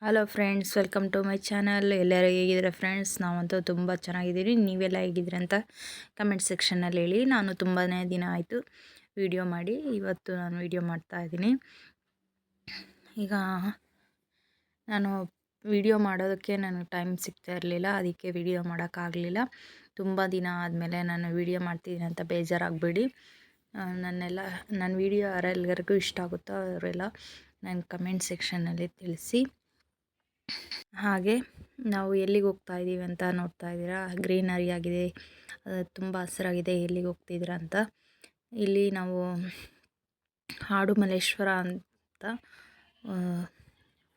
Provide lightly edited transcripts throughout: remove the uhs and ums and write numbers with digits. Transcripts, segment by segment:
Hello friends, welcome to my channel. ಎಲ್ಲರೂ ಹೇಗಿದ್ದೀರಾ friends? ನಾವಂತೂ ತುಂಬ ಚೆನ್ನಾಗಿದ್ದೀರಿ. ನೀವೆಲ್ಲ ಹೇಗಿದ್ದೀರಿ ಅಂತ ಕಮೆಂಟ್ ಸೆಕ್ಷನ್ನಲ್ಲಿ ಹೇಳಿ. ನಾನು ತುಂಬಾ ದಿನ ಆಯಿತು ವಿಡಿಯೋ ಮಾಡಿ. ಇವತ್ತು ನಾನು ವಿಡಿಯೋ ಮಾಡ್ತಾ ಇದ್ದೀನಿ. ಈಗ ನಾನು ವಿಡಿಯೋ ಮಾಡೋದಕ್ಕೆ ನನಗೆ ಟೈಮ್ ಸಿಗ್ತಾ ಇರಲಿಲ್ಲ, ಅದಕ್ಕೆ ವಿಡಿಯೋ ಮಾಡೋಕ್ಕಾಗಲಿಲ್ಲ. ತುಂಬ ದಿನ ಆದಮೇಲೆ ನಾನು ವಿಡಿಯೋ ಮಾಡ್ತಿದ್ದೀನಿ ಅಂತ ಬೇಜಾರಾಗಬೇಡಿ. ನನ್ನ ವಿಡಿಯೋ ಯಾರೆಲ್ಲರಿಗೂ ಇಷ್ಟ ಆಗುತ್ತೋ ಅವರೆಲ್ಲ ನನ್ನ ಕಮೆಂಟ್ ಸೆಕ್ಷನ್ನಲ್ಲಿ ತಿಳಿಸಿ. ಹಾಗೆ ನಾವು ಎಲ್ಲಿಗೆ ಹೋಗ್ತಾ ಇದ್ದೀವಿ ಅಂತ ನೋಡ್ತಾ ಇದ್ದೀರಾ. ಗ್ರೀನರಿ ಆಗಿದೆ, ತುಂಬ ಹಸಿರಾಗಿದೆ. ಎಲ್ಲಿಗೆ ಹೋಗ್ತಿದ್ದೀರಾ ಅಂತ. ಇಲ್ಲಿ ನಾವು ಆಡುಮಲ್ಲೇಶ್ವರ ಅಂತ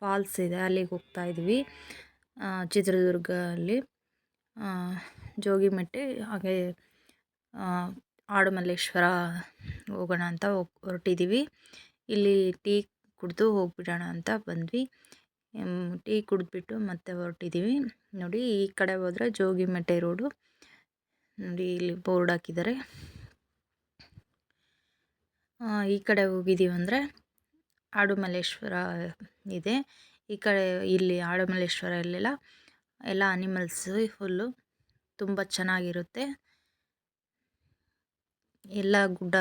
ಫಾಲ್ಸ್ ಇದೆ, ಅಲ್ಲಿಗೆ ಹೋಗ್ತಾ ಇದ್ದೀವಿ. ಚಿತ್ರದುರ್ಗದಲ್ಲಿ ಜೋಗಿಮಟ್ಟಿ ಹಾಗೆ ಆಡುಮಲ್ಲೇಶ್ವರ ಹೋಗೋಣ ಅಂತ ಹೊರಟಿದ್ದೀವಿ. ಇಲ್ಲಿ ಟೀ ಕುಡಿದು ಹೋಗ್ಬಿಡೋಣ ಅಂತ ಬಂದ್ವಿ. ಟೀ ಕುಡಿದ್ಬಿಟ್ಟು ಮತ್ತೆ ಹೊರಟಿದ್ದೀವಿ. ನೋಡಿ, ಈ ಕಡೆ ಹೋದರೆ ಜೋಗಿಮಟ್ಟೆ ರೋಡು. ನೋಡಿ, ಇಲ್ಲಿ ಬೋರ್ಡ್ ಹಾಕಿದ್ದಾರೆ. ಈ ಕಡೆ ಹೋಗಿದ್ದೀವಿ ಅಂದರೆ ಆಡುಮಲ್ಲೇಶ್ವರ ಇದೆ. ಈ ಕಡೆ ಇಲ್ಲಿ ಆಡುಮಲ್ಲೇಶ್ವರಲ್ಲೆಲ್ಲ ಎಲ್ಲ ಅನಿಮಲ್ಸ್ ಫುಲ್ಲು ತುಂಬ ಚೆನ್ನಾಗಿರುತ್ತೆ. ಎಲ್ಲ ಗುಡ್ಡ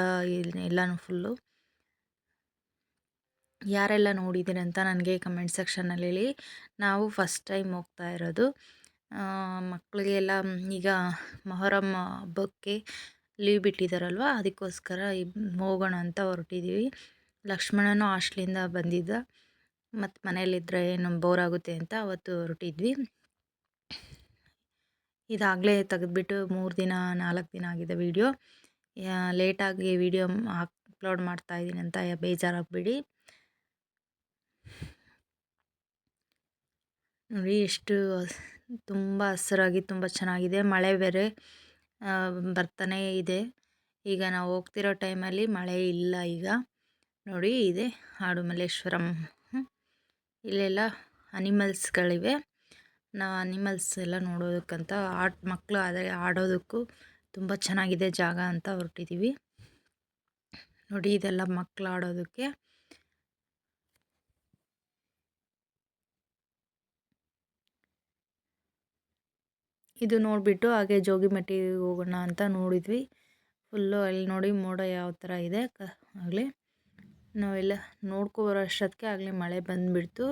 ಎಲ್ಲನೂ ಫುಲ್ಲು. ಯಾರೆಲ್ಲ ನೋಡಿದ್ದೀರಿ ಅಂತ ನನಗೆ ಕಮೆಂಟ್ ಸೆಕ್ಷನ್ನಲ್ಲಿ ಹೇಳಿ. ನಾವು ಫಸ್ಟ್ ಟೈಮ್ ಹೋಗ್ತಾ ಇರೋದು. ಮಕ್ಕಳಿಗೆಲ್ಲ ಈಗ ಮೊಹರಂ ಹಬ್ಬಕ್ಕೆ ಲೀವ್ ಬಿಟ್ಟಿದ್ದಾರಲ್ವ, ಅದಕ್ಕೋಸ್ಕರ ಹೋಗೋಣ ಅಂತ ಹೊರಟಿದ್ದೀವಿ. ಲಕ್ಷ್ಮಣನೂ ಹಾಸ್ಟ್ಲಿಂದ ಬಂದಿದ್ದ, ಮತ್ತು ಮನೇಲಿದ್ದರೆ ಏನು ಬೋರ್ ಆಗುತ್ತೆ ಅಂತ ಅವತ್ತು ಹೊರಟಿದ್ವಿ. ಇದಾಗಲೇ ತೆಗೆದ್ಬಿಟ್ಟು 3 ದಿನ 4 ದಿನ ಆಗಿದೆ ವಿಡಿಯೋ. ಲೇಟಾಗಿ ವಿಡಿಯೋ ಅಪ್ಲೋಡ್ ಮಾಡ್ತಾಯಿದ್ದೀನಿ ಅಂತ ಬೇಜಾರಾಗಬೇಡಿ. ನೋಡಿ, ಎಷ್ಟು ತುಂಬ ಹಸಿರಾಗಿ ತುಂಬ ಚೆನ್ನಾಗಿದೆ. ಮಳೆ ಬೇರೆ ಬರ್ತಾನೇ ಇದೆ. ಈಗ ನಾವು ಹೋಗ್ತಿರೋ ಟೈಮಲ್ಲಿ ಮಳೆ ಇಲ್ಲ. ಈಗ ನೋಡಿ, ಇದೆ ಆಡುಮಲ್ಲೇಶ್ವರಂ. ಇಲ್ಲೆಲ್ಲ ಅನಿಮಲ್ಸ್ಗಳಿವೆ. ನಾವು ಅನಿಮಲ್ಸ್ ಎಲ್ಲ ನೋಡೋದಕ್ಕಂತ ಮಕ್ಕಳು ಆದರೆ ಆಡೋದಕ್ಕೂ ತುಂಬ ಚೆನ್ನಾಗಿದೆ ಜಾಗ ಅಂತ ಹೊರಟಿದ್ದೀವಿ. ನೋಡಿ, ಇದೆಲ್ಲ ಮಕ್ಕಳು ಆಡೋದಕ್ಕೆ. ಇದು ನೋಡಿಬಿಟ್ಟು ಹಾಗೆ ಜೋಗಿಮಟ್ಟಿಗೆ ಹೋಗೋಣ ಅಂತ ನೋಡಿದ್ವಿ. ಫುಲ್ಲು ಅಲ್ಲಿ ನೋಡಿ ಮೋಡ ಯಾವ ಥರ ಇದೆ. ಆಗಲೇ ನಾವೆಲ್ಲ ನೋಡ್ಕೊಬರೋ ಅಷ್ಟೊತ್ತಿಗೆ ಆಗಲೇ ಮಳೆ ಬಂದುಬಿಡ್ತು.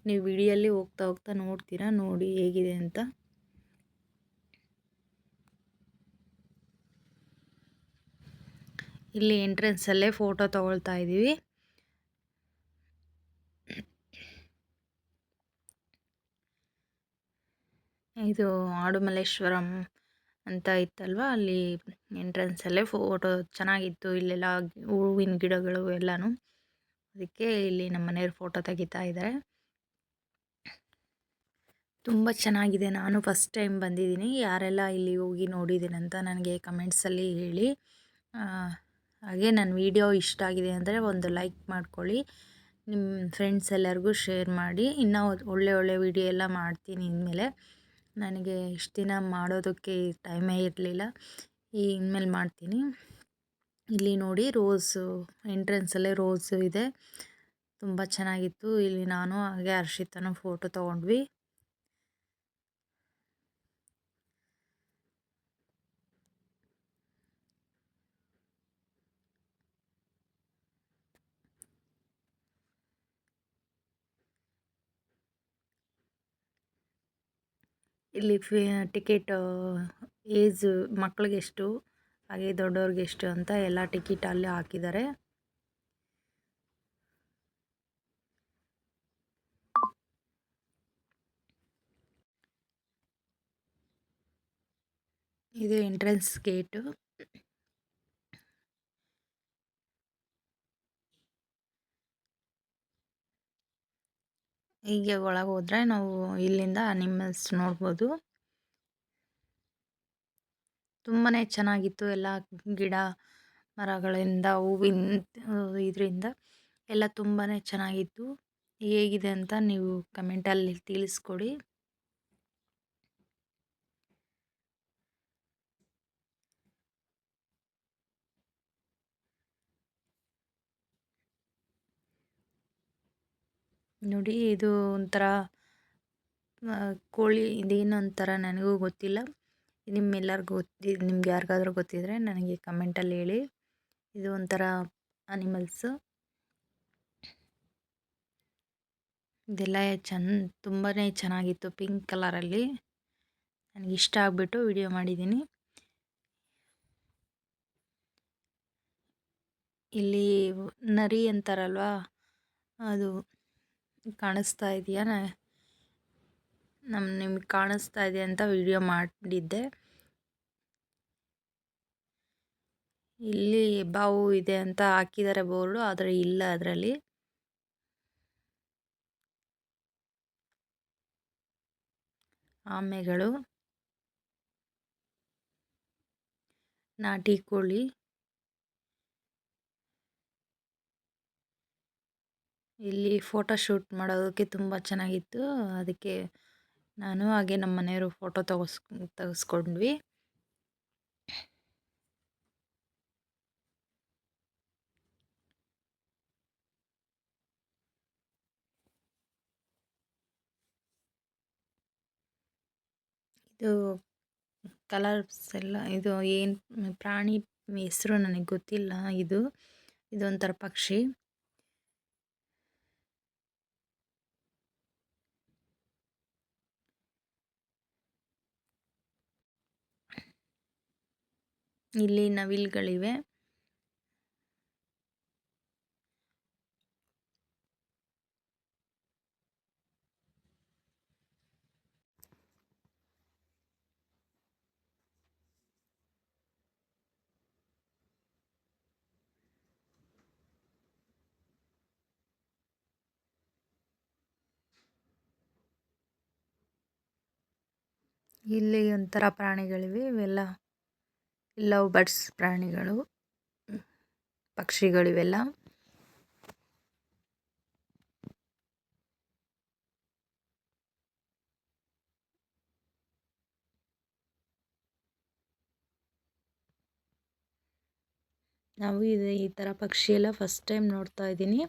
ನೀವು ವಿಡಿಯೋಲ್ಲಿ ಹೋಗ್ತಾ ಹೋಗ್ತಾ ನೋಡ್ತೀರಾ. ನೋಡಿ ಹೇಗಿದೆ ಅಂತ. ಇಲ್ಲಿ ಎಂಟ್ರೆನ್ಸಲ್ಲೇ ಫೋಟೋ ತೊಗೊಳ್ತಾ ಇದ್ದೀವಿ. ಇದು ಆಡುಮಲ್ಲೇಶ್ವರಂ ಅಂತ ಇತ್ತಲ್ವ, ಅಲ್ಲಿ ಎಂಟ್ರೆನ್ಸಲ್ಲೇ ಫೋಟೋ ಚೆನ್ನಾಗಿತ್ತು. ಇಲ್ಲೆಲ್ಲ ಹೂವಿನ ಗಿಡಗಳು ಎಲ್ಲನೂ, ಅದಕ್ಕೆ ಇಲ್ಲಿ ನಮ್ಮ ಮನೆಯವ್ರು ಫೋಟೋ ತೆಗಿತಾ ಇದ್ದಾರೆ. ತುಂಬ ಚೆನ್ನಾಗಿದೆ. ನಾನು ಫಸ್ಟ್ ಟೈಮ್ ಬಂದಿದ್ದೀನಿ. ಯಾರೆಲ್ಲ ಇಲ್ಲಿ ಹೋಗಿ ನೋಡಿದ್ದೀನಿ ಅಂತ ನನಗೆ ಕಮೆಂಟ್ಸಲ್ಲಿ ಹೇಳಿ. ಹಾಗೆ ನನ್ನ ವಿಡಿಯೋ ಇಷ್ಟ ಆಗಿದೆ ಅಂದರೆ ಒಂದು ಲೈಕ್ ಮಾಡ್ಕೊಳ್ಳಿ. ನಿಮ್ಮ ಫ್ರೆಂಡ್ಸ್ ಎಲ್ಲರಿಗೂ ಶೇರ್ ಮಾಡಿ. ಇನ್ನೂ ಒಳ್ಳೆ ವಿಡಿಯೋ ಎಲ್ಲ ಮಾಡ್ತೀನಿ ಇನ್ಮೇಲೆ. ನನಗೆ ಇಷ್ಟು ದಿನ ಮಾಡೋದಕ್ಕೆ ಟೈಮೇ ಇರಲಿಲ್ಲ, ಇನ್ಮೇಲೆ ಮಾಡ್ತೀನಿ. ಇಲ್ಲಿ ನೋಡಿ, ರೋಸು ಎಂಟ್ರೆನ್ಸಲ್ಲೇ ರೋಸು ಇದೆ, ತುಂಬ ಚೆನ್ನಾಗಿತ್ತು. ಇಲ್ಲಿ ನಾನು ಹಾಗೆ ಹರ್ಷಿತನೂ ಫೋಟೋ ತೊಗೊಂಡ್ವಿ. ಇಲ್ಲಿ ಟಿಕೆಟ್ ಏಜ್ ಮಕ್ಕಳಿಗೆ ಎಷ್ಟು ಹಾಗೆ ದೊಡ್ಡವ್ರಿಗೆ ಎಷ್ಟು ಅಂತ ಎಲ್ಲ ಟಿಕೆಟ್ ಅಲ್ಲಿ ಹಾಕಿದ್ದಾರೆ. ಇದು ಎಂಟ್ರೆನ್ಸ್ ಗೇಟು. ಹೀಗೆ ಒಳಗೆ ಹೋದರೆ ನಾವು ಇಲ್ಲಿಂದ ಅನಿಮಲ್ಸ್ ನೋಡ್ಬೋದು. ತುಂಬಾ ಚೆನ್ನಾಗಿತ್ತು. ಎಲ್ಲ ಗಿಡ ಮರಗಳಿಂದ, ಹೂವಿನ ಇದರಿಂದ ಎಲ್ಲ ತುಂಬಾ ಚೆನ್ನಾಗಿತ್ತು. ಹೇಗಿದೆ ಅಂತ ನೀವು ಕಮೆಂಟಲ್ಲಿ ತಿಳಿಸ್ಕೊಡಿ. ನೋಡಿ ಇದು ಒಂಥರ ಕೋಳಿ ಇದೇನು ಅಂತಾರ ನನಗೂ ಗೊತ್ತಿಲ್ಲ. ನಿಮ್ಮೆಲ್ಲರಿಗೂ ನಿಮ್ಗೆ ಯಾರಿಗಾದ್ರೂ ಗೊತ್ತಿದ್ರೆ ನನಗೆ ಕಮೆಂಟಲ್ಲಿ ಹೇಳಿ. ಇದು ಒಂಥರ ಅನಿಮಲ್ಸು. ಇದೆಲ್ಲ ತುಂಬಾ ಚೆನ್ನಾಗಿತ್ತು ಪಿಂಕ್ ಕಲರಲ್ಲಿ. ನನಗೆ ಇಷ್ಟ ಆಗಿಬಿಟ್ಟು ವಿಡಿಯೋ ಮಾಡಿದ್ದೀನಿ. ಇಲ್ಲಿ ನರಿ ಅಂತಾರಲ್ವಾ, ಅದು ಕಾಣಿಸ್ತಾ ಇದೆಯಾ? ನಿಮ್ಗೆ ಕಾಣಿಸ್ತಾ ಇದೆ ಅಂತ ವಿಡಿಯೋ ಮಾಡಿದ್ದೆ. ಇಲ್ಲಿ ಬಾವು ಇದೆ ಅಂತ ಹಾಕಿದ್ದಾರೆ ಬೋರ್ಡು, ಆದರೆ ಇಲ್ಲ ಅದರಲ್ಲಿ. ಆಮೆಗಳು, ನಾಟಿ ಕೋಳಿ, ಇಲ್ಲಿ ಫೋಟೋ ಶೂಟ್ ಮಾಡೋದಕ್ಕೆ ತುಂಬ ಚೆನ್ನಾಗಿತ್ತು. ಅದಕ್ಕೆ ನಾನು ಹಾಗೆ ನಮ್ಮ ಮನೆಯವರು ಫೋಟೋ ತೆಗೆಸ್ಕೊಂಡ್ವಿ. ಇದು ಕಲರ್ಸ್ ಎಲ್ಲ, ಇದು ಏನು ಪ್ರಾಣಿ ಹೆಸರು ನನಗೆ ಗೊತ್ತಿಲ್ಲ. ಇದೊಂಥರ ಪಕ್ಷಿ. ಇಲ್ಲಿ ನವಿಲುಗಳಿವೆ. ಇಲ್ಲಿ ಒಂಥರ ಪ್ರಾಣಿಗಳಿವೆ. ಇವೆಲ್ಲ ಲವ್ ಬರ್ಡ್ಸ್ ಪ್ರಾಣಿಗಳು, ಪಕ್ಷಿಗಳಿವೆಲ್ಲ. ನಾವು ಈ ಥರ ಪಕ್ಷಿ ಎಲ್ಲ ಫಸ್ಟ್ ಟೈಮ್ ನೋಡ್ತಾ ಇದ್ದೀನಿ.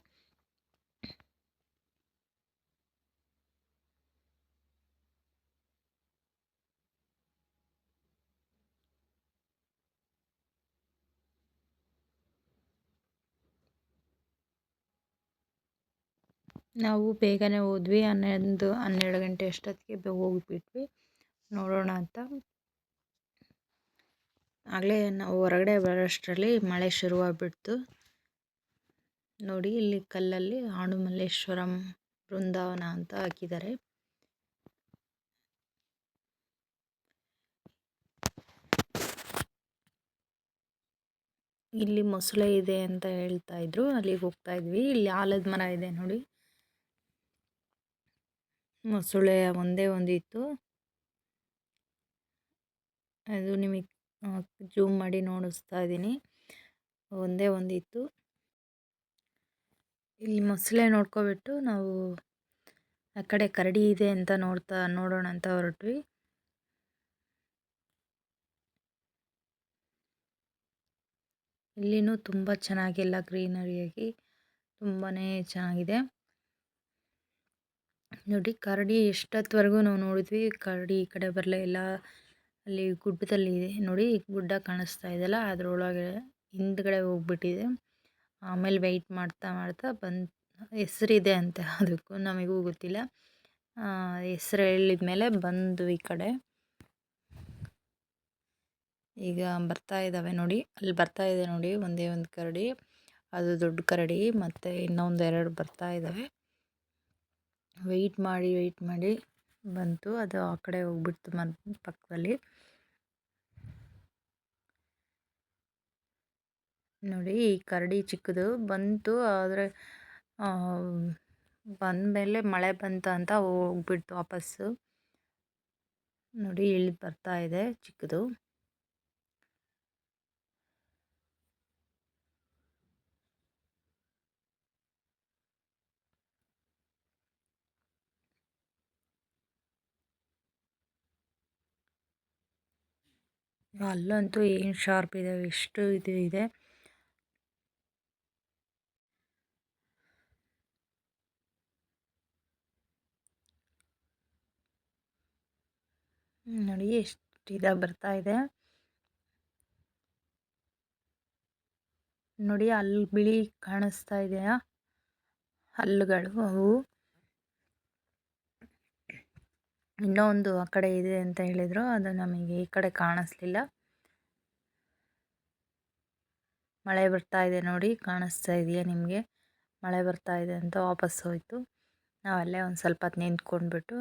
ನಾವು ಬೇಗನೆ ಹೋದ್ವಿ. 12 ಗಂಟೆ ಅಷ್ಟೊತ್ತಿಗೆ ಹೋಗ್ಬಿಟ್ವಿ ನೋಡೋಣ ಅಂತ. ಆಗಲೇ ನಾವು ಹೊರಗಡೆ ಬರೋಷ್ಟರಲ್ಲಿ ಮಳೆ ಶುರುವಾಗ್ಬಿಡ್ತು. ನೋಡಿ, ಇಲ್ಲಿ ಕಲ್ಲಲ್ಲಿ ಆಡುಮಲ್ಲೇಶ್ವರಂ ಬೃಂದಾವನ ಅಂತ ಹಾಕಿದ್ದಾರೆ. ಇಲ್ಲಿ ಮೊಸಳೆ ಇದೆ ಅಂತ ಹೇಳ್ತಾ ಇದ್ರು, ಅಲ್ಲಿಗೆ ಹೋಗ್ತಾ ಇದ್ವಿ. ಇಲ್ಲಿ ಆಲದ ಮರ ಇದೆ ನೋಡಿ. ಮೊಸಳೆ ಒಂದೇ ಒಂದಿತ್ತು. ಅದು ನಿಮಗೆ ಜೂಮ್ ಮಾಡಿ ನೋಡಿಸ್ತಾ ಇದ್ದೀನಿ. ಒಂದೇ ಒಂದಿತ್ತು. ಇಲ್ಲಿ ಮೊಸಳೆ ನೋಡ್ಕೊಬಿಟ್ಟು ನಾವು ಆ ಕಡೆ ಕರಡಿ ಇದೆ ಅಂತ ನೋಡೋಣ ಅಂತ ಹೊರಟ್ವಿ. ಇಲ್ಲಿನೂ ತುಂಬ ಚೆನ್ನಾಗಿಲ್ಲ, ಗ್ರೀನರಿಯಾಗಿ ತುಂಬಾ ಚೆನ್ನಾಗಿದೆ. ನೋಡಿ, ಕರಡಿ ಎಷ್ಟೊತ್ತವರೆಗೂ ನಾವು ನೋಡಿದ್ವಿ, ಕರಡಿ ಈ ಕಡೆ ಬರಲೇ ಇಲ್ಲ. ಅಲ್ಲಿ ಗುಡ್ಡದಲ್ಲಿ ಇದೆ ನೋಡಿ, ಗುಡ್ಡ ಕಾಣಿಸ್ತಾ ಇದೆಯಲ್ಲ, ಅದರೊಳಗೆ ಹಿಂದ್ಗಡೆ ಹೋಗ್ಬಿಟ್ಟಿದೆ. ಆಮೇಲೆ ವೆಯ್ಟ್ ಮಾಡ್ತಾ ಮಾಡ್ತಾ ಹೆಸರಿದೆ ಅಂತೆ, ಅದಕ್ಕೂ ನಮಗೂ ಗೊತ್ತಿಲ್ಲ. ಹೆಸರು ಹೇಳಿದ್ಮೇಲೆ ಬಂದು ಈ ಕಡೆ ಈಗ ಬರ್ತಾ ಇದ್ದಾವೆ ನೋಡಿ. ಅಲ್ಲಿ ಬರ್ತಾ ಇದೆ ನೋಡಿ, ಒಂದೇ ಒಂದು ಕರಡಿ, ಅದು ದೊಡ್ಡ ಕರಡಿ. ಮತ್ತು ಇನ್ನೊಂದೆರಡು ಬರ್ತಾ ಇದ್ದಾವೆ. ವೆಯ್ಟ್ ಮಾಡಿ ಬಂತು. ಅದು ಆ ಕಡೆ ಹೋಗ್ಬಿಡ್ತು ಪಕ್ಕದಲ್ಲಿ. ನೋಡಿ, ಈ ಕರಡಿ ಚಿಕ್ಕದು ಬಂತು, ಆದರೆ ಬಂದಮೇಲೆ ಮಳೆ ಬಂತ ಅಂತ ಹೋಗ್ಬಿಡ್ತು ವಾಪಸ್ಸು. ನೋಡಿ, ಇಳಿದು ಬರ್ತಾ ಇದೆ ಚಿಕ್ಕದು. ಅಲ್ಲಂತೂ ಏನು ಶಾರ್ಪ್ ಇದೆ, ಎಷ್ಟು ಇದು ಇದೆ. ನೋಡಿ ಎಷ್ಟು ಇದಾಗಿ ಬರ್ತಾ ಇದೆ ನೋಡಿ. ಅಲ್ಲಿ ಬಿಳಿ ಕಾಣಿಸ್ತಾ ಇದೆಯಾ ಹಲ್ಲುಗಳು ಅವು. ಇನ್ನೂ ಒಂದು ಆ ಕಡೆ ಇದೆ ಅಂತ ಹೇಳಿದ್ರು, ಅದು ನಮಗೆ ಈ ಕಡೆ ಕಾಣಿಸ್ಲಿಲ್ಲ. ಮಳೆ ಬರ್ತಾ ಇದೆ ನೋಡಿ, ಕಾಣಿಸ್ತಾ ಇದೆಯಾ ನಿಮಗೆ? ಮಳೆ ಬರ್ತಾ ಇದೆ ಅಂತ ವಾಪಸ್ ಹೋಯಿತು. ನಾವಲ್ಲೇ ಒಂದು ಸ್ವಲ್ಪ ಹೊತ್ತು ನಿಂತ್ಕೊಂಡ್ಬಿಟ್ಟು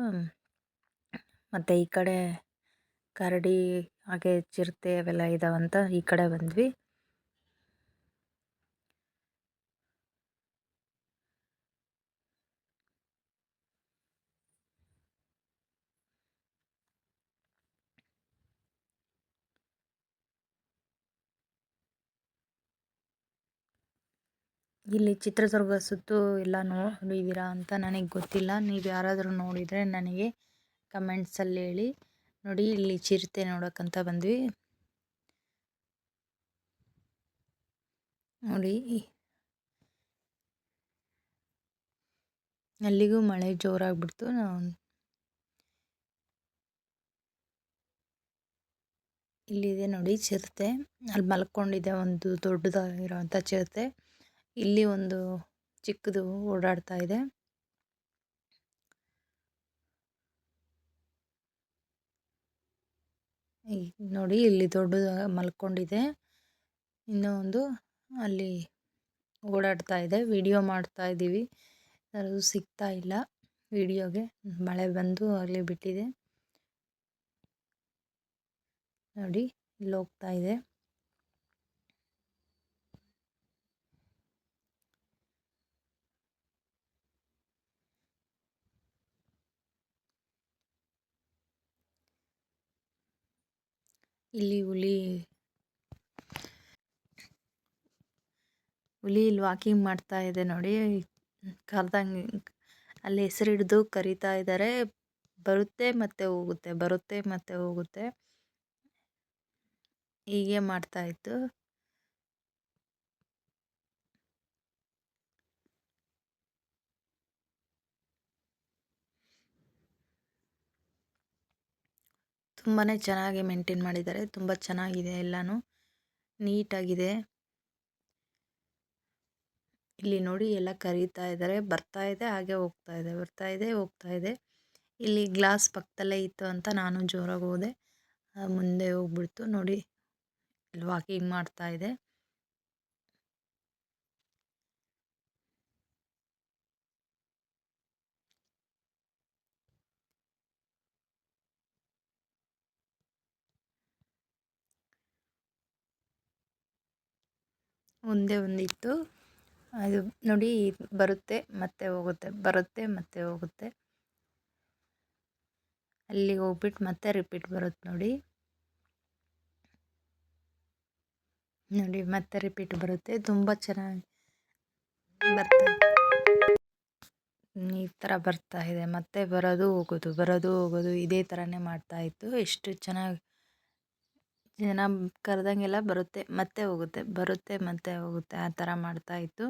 ಮತ್ತು ಈ ಕಡೆ ಕರಡಿ ಹಾಗೆ ಚಿರತೆ ಅವೆಲ್ಲ ಇದಾವಂತ ಈ ಕಡೆ ಬಂದ್ವಿ. ಇಲ್ಲಿ ಚಿತ್ರದುರ್ಗ ಸುತ್ತು ಎಲ್ಲ ನೋಡಿದ್ದೀರಾ ಅಂತ ನನಗೆ ಗೊತ್ತಿಲ್ಲ. ನೀವು ಯಾರಾದರೂ ನೋಡಿದರೆ ನನಗೆ ಕಮೆಂಟ್ಸಲ್ಲಿ ಹೇಳಿ. ನೋಡಿ ಇಲ್ಲಿ ಚಿರತೆ ನೋಡೋಕ್ಕಂತ ಬಂದ್ವಿ. ನೋಡಿ ಅಲ್ಲಿಗೂ ಮಳೆ ಜೋರಾಗ್ಬಿಡ್ತು. ಇಲ್ಲಿದೆ ನೋಡಿ ಚಿರತೆ, ಅಲ್ಲಿ ಮಲ್ಕೊಂಡಿದೆ ಒಂದು ದೊಡ್ಡದಾಗಿರೋವಂಥ ಚಿರತೆ. ಇಲ್ಲಿ ಒಂದು ಚಿಕ್ಕದು ಓಡಾಡ್ತಾ ಇದೆ. ನೋಡಿ ಇಲ್ಲಿ ದೊಡ್ಡದು ಮಲ್ಕೊಂಡಿದೆ, ಇನ್ನೂ ಒಂದು ಅಲ್ಲಿ ಓಡಾಡ್ತಾ ಇದೆ. ವಿಡಿಯೋ ಮಾಡ್ತಾ ಇದ್ದೀವಿ, ಅದು ಸಿಗ್ತಾ ಇಲ್ಲ ವಿಡಿಯೋಗೆ, ಮಳೆ ಬಂದು ಅಲ್ಲಿ ಬಿಟ್ಟಿದೆ. ನೋಡಿ ಇಲ್ಲಿ ಹೋಗ್ತಾ ಇದೆ. ಇಲ್ಲಿ ಹುಲಿ ಇಲ್ಲಿ ವಾಕಿಂಗ್ ಮಾಡ್ತಾ ಇದೆ ನೋಡಿ. ಕರ್ದಂಗೆ ಅಲ್ಲಿ ಹೆಸರು ಹಿಡಿದು ಕರಿತಾ ಇದ್ದಾರೆ. ಬರುತ್ತೆ ಮತ್ತೆ ಹೋಗುತ್ತೆ, ಬರುತ್ತೆ ಮತ್ತೆ ಹೋಗುತ್ತೆ, ಹೀಗೆ ಮಾಡ್ತಾ ಇತ್ತು. ತುಂಬಾ ಚೆನ್ನಾಗಿ ಮೇಂಟೈನ್ ಮಾಡಿದ್ದಾರೆ, ತುಂಬ ಚೆನ್ನಾಗಿದೆ, ಎಲ್ಲನೂ ನೀಟಾಗಿದೆ. ಇಲ್ಲಿ ನೋಡಿ ಎಲ್ಲ ಕರೀತಾ ಇದ್ದಾರೆ, ಬರ್ತಾ ಇದೆ ಹಾಗೆ ಹೋಗ್ತಾ ಇದೆ, ಬರ್ತಾ ಇದೆ ಹೋಗ್ತಾ ಇದೆ. ಇಲ್ಲಿ ಗ್ಲಾಸ್ ಪಕ್ಕದಲ್ಲೇ ಇತ್ತು ಅಂತ ನಾನು ಜೋರಾಗಿ ಹೋದೆ, ಮುಂದೆ ಹೋಗ್ಬಿಡ್ತು ನೋಡಿ. ಇಲ್ಲಿ ವಾಕಿಂಗ್ ಮಾಡ್ತಾ ಇದೆ. ಒಂದೇ ಒಂದಿತ್ತು, ಅದು ನೋಡಿ ಬರುತ್ತೆ ಮತ್ತೆ ಹೋಗುತ್ತೆ, ಬರುತ್ತೆ ಮತ್ತೆ ಹೋಗುತ್ತೆ. ಅಲ್ಲಿಗೆ ಹೋಗ್ಬಿಟ್ಟು ಮತ್ತೆ ರಿಪೀಟ್ ಬರುತ್ತೆ ನೋಡಿ. ನೋಡಿ ಮತ್ತೆ ರಿಪೀಟ್ ಬರುತ್ತೆ, ತುಂಬ ಚೆನ್ನಾಗಿ ಬರ್ತಾ ಈ ಥರ ಬರ್ತಾ ಇದೆ. ಮತ್ತೆ ಬರೋದು ಹೋಗೋದು, ಬರೋದು ಹೋಗೋದು, ಇದೇ ಥರನೇ ಮಾಡ್ತಾ ಇತ್ತು. ಎಷ್ಟು ಚೆನ್ನಾಗಿ ಜನ ಕರೆದಂಗೆಲ್ಲ ಬರುತ್ತೆ ಮತ್ತೆ ಹೋಗುತ್ತೆ, ಬರುತ್ತೆ ಮತ್ತೆ ಹೋಗುತ್ತೆ, ಆ ಥರ ಮಾಡ್ತಾ ಇತ್ತು.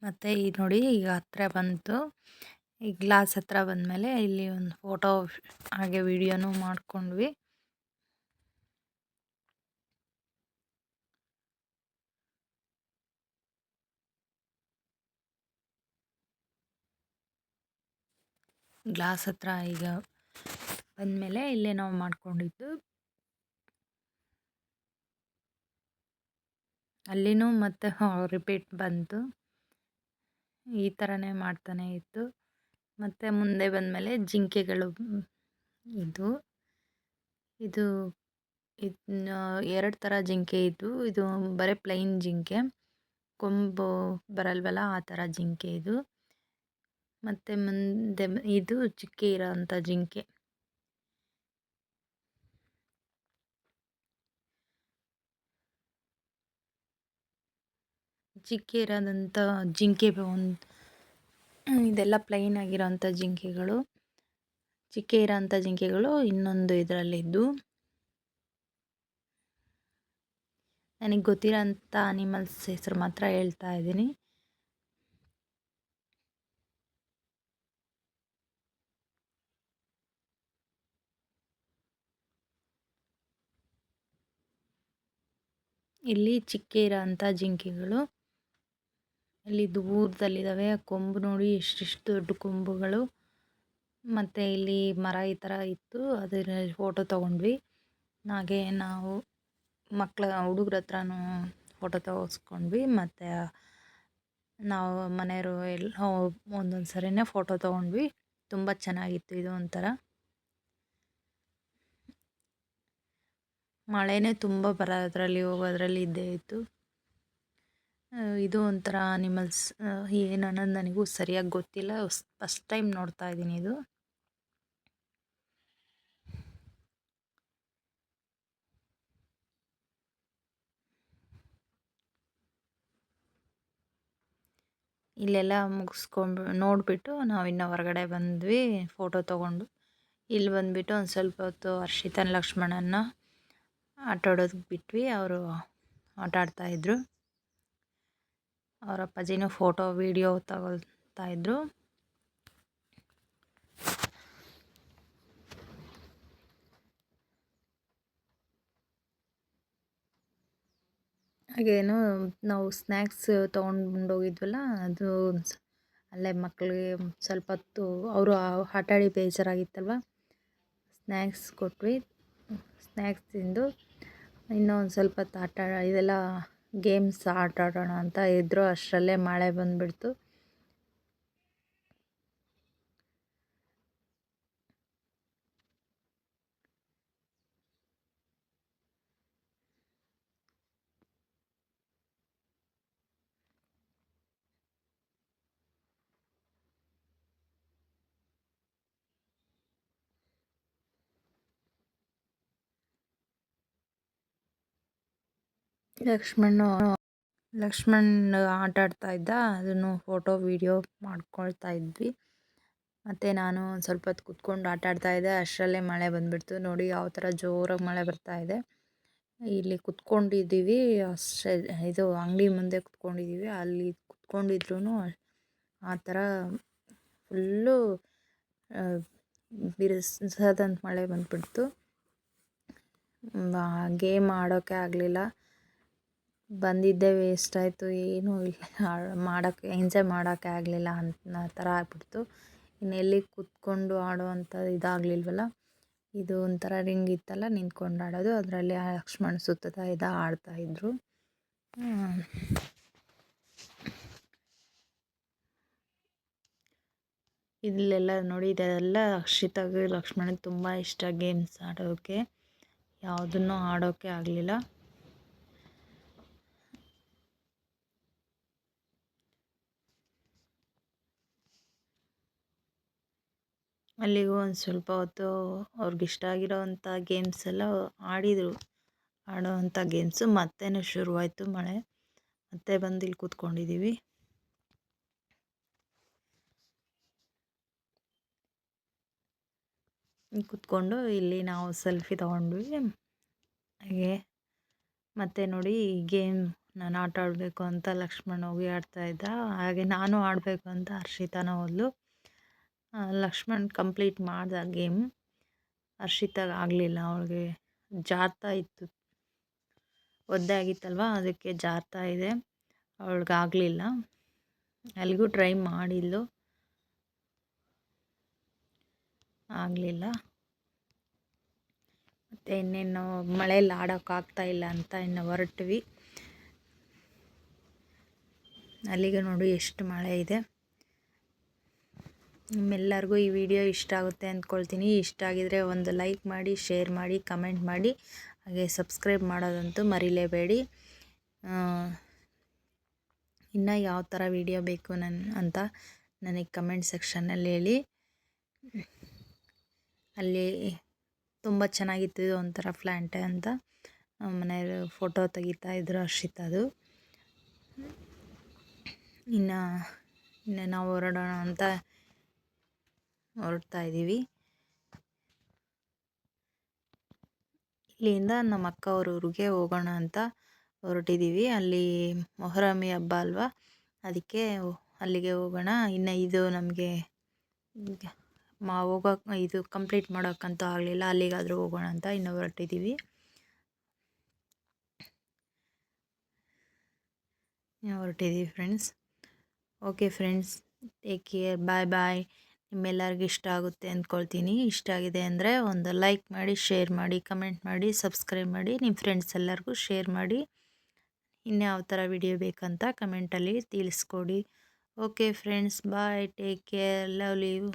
ಮತ್ತು ಈ ನೋಡಿ ಈಗ ಹತ್ರ ಬಂತು, ಈ ಗ್ಲಾಸ್ ಹತ್ರ ಬಂದಮೇಲೆ ಇಲ್ಲಿ ಒಂದು ಫೋಟೋ ಹಾಗೆ ವಿಡಿಯೋನೂ ಮಾಡ್ಕೊಂಡ್ವಿ. ಗ್ಲಾಸ್ ಹತ್ರ ಈಗ ಬಂದಮೇಲೆ ಇಲ್ಲೇ ನಾವು ಮಾಡ್ಕೊಂಡಿದ್ದು. ಅಲ್ಲಿನೂ ಮತ್ತೆ ರಿಪೀಟ್ ಬಂತು, ಈ ಥರನೇ ಮಾಡ್ತಾನೆ ಇತ್ತು. ಮತ್ತು ಮುಂದೆ ಬಂದಮೇಲೆ ಜಿಂಕೆಗಳು ಇದು ಇದು ಎರಡು ಥರ ಜಿಂಕೆ ಇದ್ದು, ಇದು ಬರೀ ಪ್ಲೈನ್ ಜಿಂಕೆ, ಕೊಂಬು ಬರಲ್ವಲ್ಲ ಆ ಥರ ಜಿಂಕೆ ಇದು. ಮತ್ತು ಮುಂದೆ ಇದು ಚಿಕ್ಕ ಇರೋವಂಥ ಜಿಂಕೆ. ಚಿಕ್ಕ ಇರೋದಂಥ ಜಿಂಕೆ ಒಂದು ಇದೆಲ್ಲ ಪ್ಲೈನ್ ಆಗಿರೋಂಥ ಜಿಂಕೆಗಳು, ಚಿಕ್ಕ ಇರೋಂಥ ಜಿಂಕೆಗಳು ಇನ್ನೊಂದು ಇದರಲ್ಲಿದ್ದು. ನನಗೆ ಗೊತ್ತಿರೋಂಥ ಅನಿಮಲ್ಸ್ ಹೆಸರು ಮಾತ್ರ ಹೇಳ್ತಾ ಇದ್ದೀನಿ. ಇಲ್ಲಿ ಚಿಕ್ಕ ಇರೋಂಥ ಜಿಂಕೆಗಳು ಇಲ್ಲಿ ದೂರದಲ್ಲಿದ್ದಾವೆ. ಕೊಂಬು ನೋಡಿ ಎಷ್ಟೆಷ್ಟು ದೊಡ್ಡ ಕೊಂಬುಗಳು. ಮತ್ತು ಇಲ್ಲಿ ಮರ ಈ ಥರ ಇತ್ತು, ಅದರ ಫೋಟೋ ತೊಗೊಂಡ್ವಿ. ಹಾಗೆ ನಾವು ಹುಡುಗ್ರ ಹತ್ರನೂ ಫೋಟೋ ತೆಗೆಸ್ಕೊಂಡ್ವಿ. ಮತ್ತು ನಾವು ಮನೆಯವರು ಎಲ್ಲ ಒಂದೊಂದು ಸರಿನೇ ಫೋಟೋ ತೊಗೊಂಡ್ವಿ. ತುಂಬ ಚೆನ್ನಾಗಿತ್ತು. ಇದು ಒಂಥರ ಮಳೆನೇ ತುಂಬ ಬರೋದ್ರಲ್ಲಿ ಹೋಗೋದ್ರಲ್ಲಿ ಇದ್ದೇ ಇತ್ತು. ಇದು ಒಂಥರ ಅನಿಮಲ್ಸ್ ಏನು ಅನ್ನೋದು ನನಗೂ ಸರಿಯಾಗಿ ಗೊತ್ತಿಲ್ಲ. ಫಸ್ಟ್ ಟೈಮ್ ನೋಡ್ತಾ ಇದ್ದೀನಿ ಇದು. ಇಲ್ಲೆಲ್ಲ ಮುಗಿಸ್ಕೊಂಡು ನೋಡಿಬಿಟ್ಟು ನಾವಿನ್ನು ಹೊರಗಡೆ ಬಂದ್ವಿ ಫೋಟೋ ತೊಗೊಂಡು. ಇಲ್ಲಿ ಬಂದುಬಿಟ್ಟು ಒಂದು ಸ್ವಲ್ಪ ಹೊತ್ತು ಹರ್ಷಿತನ ಲಕ್ಷ್ಮಣನ ಆಟಾಡೋದಕ್ಕೆ ಬಿಟ್ವಿ. ಅವರು ಆಟ ಆಡ್ತಾಯಿದ್ರು. ಅವರ ಅಪ್ಪಾಜಿನೂ ಫೋಟೋ ವಿಡಿಯೋ ತಗೊಳ್ತಾ ಇದ್ರು. ಹಾಗೇನು ನಾವು ಸ್ನ್ಯಾಕ್ಸ್ ತೊಗೊಂಡೋಗಿದ್ವಲ್ಲ, ಅದು ಅಲ್ಲೇ ಮಕ್ಕಳಿಗೆ ಸ್ವಲ್ಪ ಹೊತ್ತು ಅವರು ಆಟಾಡಿ ಬೇಜಾರಾಗಿತ್ತಲ್ವ, ಸ್ನ್ಯಾಕ್ಸ್ ಕೊಟ್ವಿ. ಸ್ನ್ಯಾಕ್ಸ್ ತಿಂದು ಇನ್ನೂ ಒಂದು ಸ್ವಲ್ಪ ಹೊತ್ತು ಇದೆಲ್ಲ ಗೇಮ್ಸ್ ಆಟ ಆಡೋಣ ಅಂತ ಇದ್ದರು. ಅಷ್ಟರಲ್ಲೇ ಮಳೆ ಬಂದುಬಿಡ್ತು. ಲಕ್ಷ್ಮಣ್ ಆಟ ಆಡ್ತಾ ಇದ್ದ, ಅದನ್ನು ಫೋಟೋ ವಿಡಿಯೋ ಮಾಡ್ಕೊಳ್ತಾ ಇದ್ವಿ. ಮತ್ತು ನಾನು ಒಂದು ಸ್ವಲ್ಪ ಹೊತ್ತು ಕೂತ್ಕೊಂಡು ಆಟ ಆಡ್ತಾಯಿದ್ದೆ. ಅಷ್ಟರಲ್ಲೇ ಮಳೆ ಬಂದುಬಿಡ್ತು. ನೋಡಿ ಯಾವ ಥರ ಜೋರಾಗಿ ಮಳೆ ಬರ್ತಾಯಿದೆ. ಇಲ್ಲಿ ಕುತ್ಕೊಂಡಿದ್ದೀವಿ, ಅಷ್ಟೇ ಇದು ಅಂಗಡಿ ಮುಂದೆ ಕುತ್ಕೊಂಡಿದ್ದೀವಿ. ಅಲ್ಲಿ ಕುತ್ಕೊಂಡಿದ್ರು ಆ ಥರ ಫುಲ್ಲು ಬಿರುಸಾದಂಥ ಮಳೆ ಬಂದುಬಿಡ್ತು. ಗೇಮ್ ಆಡೋಕ್ಕೆ ಆಗಲಿಲ್ಲ. ಬಂದಿದ್ದೇ ವೇಸ್ಟ್ ಆಯಿತು. ಏನೂ ಮಾಡೋಕ್ಕೆ ಎಂಜಾಯ್ ಮಾಡೋಕ್ಕೆ ಆಗಲಿಲ್ಲ ಅನ್ನೋ ಥರ ಆಗ್ಬಿಡ್ತು. ಇನ್ನೆಲ್ಲಿ ಕೂತ್ಕೊಂಡು ಆಡೋವಂಥ ಇದಾಗಲಿಲ್ವಲ್ಲ. ಇದು ಒಂಥರ ರಿಂಗ್ ಇತ್ತಲ್ಲ ನಿಂತ್ಕೊಂಡು ಆಡೋದು, ಅದರಲ್ಲಿ ಲಕ್ಷ್ಮಣ್ ಸುತ್ತಾ ಆಡ್ತಾಯಿದ್ರು. ಇಲ್ಲೆಲ್ಲ ನೋಡಿ, ಇದೆಲ್ಲ ಹರ್ಷಿತಾಗೆ ಲಕ್ಷ್ಮಣಗೆ ತುಂಬ ಇಷ್ಟ ಗೇಮ್ಸ್ ಆಡೋಕ್ಕೆ. ಯಾವುದನ್ನು ಆಡೋಕ್ಕೆ ಆಗಲಿಲ್ಲ. ಅಲ್ಲಿಗೂ ಒಂದು ಸ್ವಲ್ಪ ಹೊತ್ತು ಅವ್ರಿಗಿಷ್ಟ ಆಗಿರೋವಂಥ ಗೇಮ್ಸ್ ಎಲ್ಲ ಆಡೋವಂಥ ಗೇಮ್ಸು. ಮತ್ತೆ ಶುರುವಾಯಿತು ಮಳೆ. ಮತ್ತೆ ಬಂದು ಇಲ್ಲಿ ಕೂತ್ಕೊಂಡಿದ್ದೀವಿ. ಕೂತ್ಕೊಂಡು ಇಲ್ಲಿ ನಾವು ಸೆಲ್ಫಿ ತೊಗೊಂಡ್ವಿ. ಹಾಗೆ ಮತ್ತು ನೋಡಿ ಗೇಮ್ ನಾನು ಆಟ ಆಡಬೇಕು ಅಂತ ಲಕ್ಷ್ಮಣ್ ಹೋಗಿ ಆಡ್ತಾಯಿದ್ದ. ಹಾಗೆ ನಾನು ಆಡಬೇಕು ಅಂತ ಹರ್ಷಿತಾನ ಹೋದ್ಲು. ಲಕ್ಷ್ಮಣ್ ಕಂಪ್ಲೀಟ್ ಮಾಡ್ದ ಗೇಮ್. ಹರ್ಷಿತಾಗೆ ಆಗಲಿಲ್ಲ, ಅವಳಿಗೆ ಜಾರ್ತಾ ಇತ್ತು. ಒದ್ದೆ ಆಗಿತ್ತಲ್ವ, ಅದಕ್ಕೆ ಜಾರ್ತಾ ಇದೆ. ಅವಳಿಗಾಗಲಿಲ್ಲ. ಅಲ್ಲಿಗೂ ಟ್ರೈ ಮಾಡಿದ್ಲು, ಆಗಲಿಲ್ಲ. ಮತ್ತು ಇನ್ನೇನು ಮಳೆಯಲ್ಲಿ ಆಡೋಕ್ಕಾಗ್ತಾಯಿಲ್ಲ ಅಂತ ಇನ್ನು ಹೊರಟ್ವಿ. ಅಲ್ಲಿಗೆ ನೋಡಿ ಎಷ್ಟು ಮಳೆ ಇದೆ. ನಿಮ್ಮೆಲ್ಲರಿಗೂ ಈ ವಿಡಿಯೋ ಇಷ್ಟ ಆಗುತ್ತೆ ಅಂದ್ಕೊಳ್ತೀನಿ. ಇಷ್ಟ ಆಗಿದರೆ ಒಂದು ಲೈಕ್ ಮಾಡಿ, ಶೇರ್ ಮಾಡಿ, ಕಮೆಂಟ್ ಮಾಡಿ, ಹಾಗೆ ಸಬ್ಸ್ಕ್ರೈಬ್ ಮಾಡೋದಂತೂ ಮರಿಲೇಬೇಡಿ. ಇನ್ನು ಯಾವ ಥರ ವಿಡಿಯೋ ಬೇಕು ಅಂತ ನನಗೆ ಕಮೆಂಟ್ ಸೆಕ್ಷನ್ನಲ್ಲಿ ಹೇಳಿ. ಅಲ್ಲಿ ತುಂಬ ಚೆನ್ನಾಗಿತ್ತು. ಇದು ಒಂಥರ ಪ್ಲ್ಯಾಂಟೇ ಅಂತ ಮನೆಯವರು ಫೋಟೋ ತೆಗಿತಾ ಇದ್ರು ಹರ್ಷಿತಾದು. ಇನ್ನು ನಾವು ಹೊರಡೋಣ ಅಂತ ಹೊರಡ್ತಾ ಇದ್ದೀವಿ. ಇಲ್ಲಿಂದ ನಮ್ಮ ಅಕ್ಕ ಅವ್ರ ಊರಿಗೆ ಹೋಗೋಣ ಅಂತ ಹೊರಟಿದ್ದೀವಿ. ಅಲ್ಲಿ ಮೊಹರಮಿ ಹಬ್ಬ ಅಲ್ವಾ, ಅದಕ್ಕೆ ಅಲ್ಲಿಗೆ ಹೋಗೋಣ. ಇನ್ನು ಇದು ನಮಗೆ ಹೋಗೋಕೆ ಇದು ಕಂಪ್ಲೀಟ್ ಮಾಡೋಕ್ಕಂತೂ ಆಗಲಿಲ್ಲ, ಅಲ್ಲಿಗಾದರೂ ಹೋಗೋಣ ಅಂತ ಇನ್ನು ಹೊರಟಿದ್ದೀವಿ. Friends. Okay friends, take care, bye bye. ನಿಮ್ಮೆಲ್ಲರಿಗೂ ಇಷ್ಟ ಆಗುತ್ತೆ ಅಂದ್ಕೊಳ್ತೀನಿ. ಇಷ್ಟ ಆಗಿದೆ ಅಂದರೆ ಒಂದು ಲೈಕ್ ಮಾಡಿ, ಶೇರ್ ಮಾಡಿ, ಕಮೆಂಟ್ ಮಾಡಿ, ಸಬ್ಸ್ಕ್ರೈಬ್ ಮಾಡಿ, ನಿಮ್ಮ ಫ್ರೆಂಡ್ಸ್ ಎಲ್ಲರಿಗೂ ಶೇರ್ ಮಾಡಿ. ಇನ್ಯಾವ ಥರ ವಿಡಿಯೋ ಬೇಕಂತ ಕಮೆಂಟಲ್ಲಿ ತಿಳಿಸ್ಕೊಡಿ. Okay friends, bye, take care, love you.